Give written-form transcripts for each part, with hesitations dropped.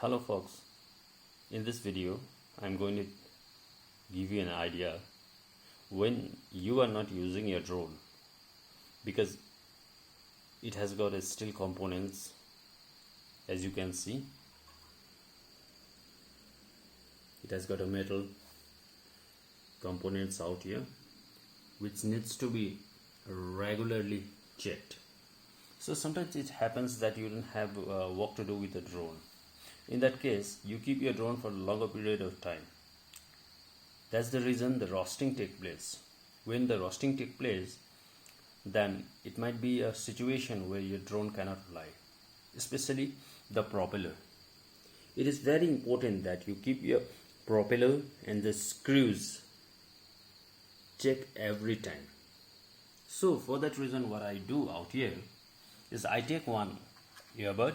Hello folks, in this video I'm going to give you an idea when you are not using your drone, because it has got a steel components. As you can see, it has got a metal components out here which needs to be regularly checked. So sometimes it happens that you don't have work to do with the drone. In that case, you keep your drone for a longer period of time. That's the reason the roasting takes place. When the roasting takes place, then it might be a situation where your drone cannot fly, especially the propeller. It is very important that you keep your propeller and the screws checked every time. So for that reason, what I do out here is I take one earbud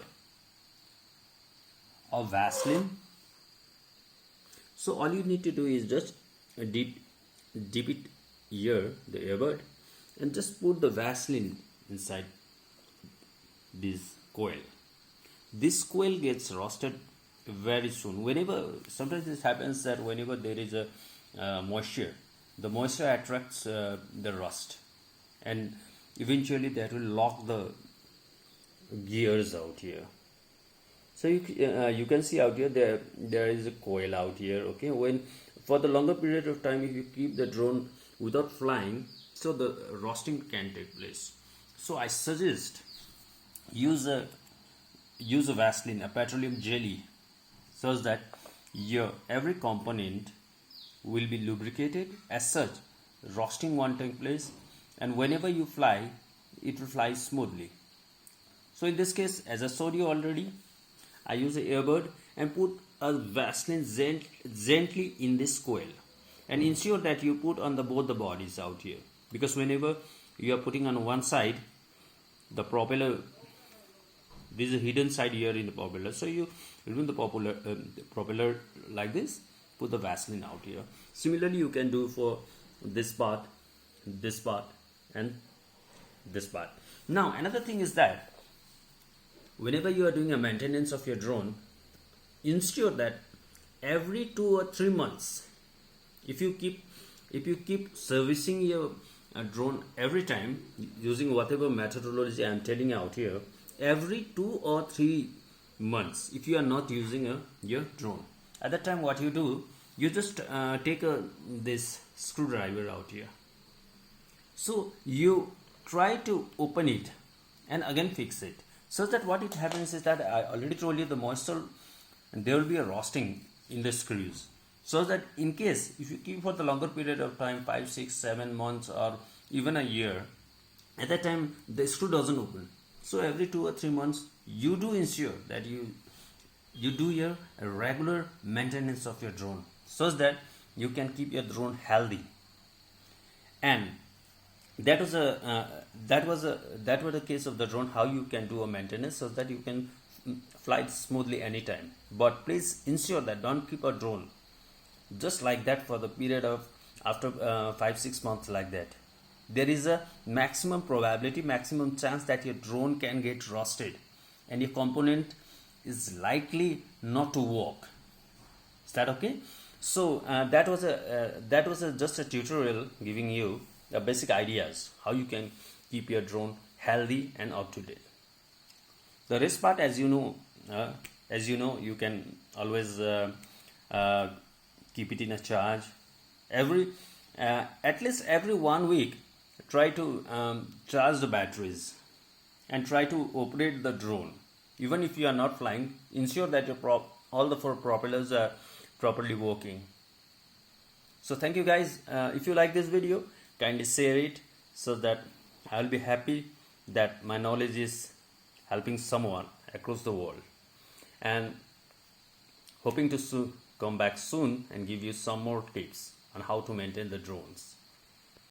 of Vaseline. So all you need to do is just dip it here, the earbud, and just put the Vaseline inside this coil. This coil gets roasted very soon. Sometimes it happens that whenever there is a moisture, the moisture attracts the rust, and eventually that will lock the gears out here. So you can see out here there is a coil out here. Okay, when for the longer period of time, if you keep the drone without flying, so the roasting can take place. So I suggest use a Vaseline, a petroleum jelly, so that your every component will be lubricated. As such, roasting won't take place, and whenever you fly, it will fly smoothly. So in this case, as I showed you already, I use a earbud and put a Vaseline gently in this coil, and ensure that you put on both the bodies out here, because whenever you are putting on one side, the propeller, there is a hidden side here in the propeller, so you remove the propeller like this, put the Vaseline out here. Similarly, you can do for this part, and this part. Now another thing is that whenever you are doing a maintenance of your drone, ensure that every 2 or 3 months, if you keep servicing your drone every time using whatever methodology I am telling you out here, every 2 or 3 months, if you are not using your drone, at that time what you do, you just take this screwdriver out here. So you try to open it and again fix it, so that what it happens is that I already told you the moisture, and there will be a roasting in the screws, so that in case if you keep for the longer period of time, 5, 6, 7 months or even a year, at that time the screw doesn't open. So every 2 or 3 months you do ensure that you do your regular maintenance of your drone, so that you can keep your drone healthy. And that was the case of the drone, how you can do a maintenance so that you can fly it smoothly anytime. But please ensure that don't keep a drone just like that for the period of after 5-6 months like that. There is a maximum probability, maximum chance that your drone can get rusted and your component is likely not to work. Is that okay? So that was just a tutorial giving you the basic ideas how you can keep your drone healthy and up to date. The rest part, as you know, you can always keep it in a charge. At least every 1 week, try to charge the batteries and try to operate the drone. Even if you are not flying, ensure that all the 4 propellers are properly working. So thank you guys. If you like this video, kindly share it, so that I will be happy that my knowledge is helping someone across the world, and hoping to come back soon and give you some more tips on how to maintain the drones.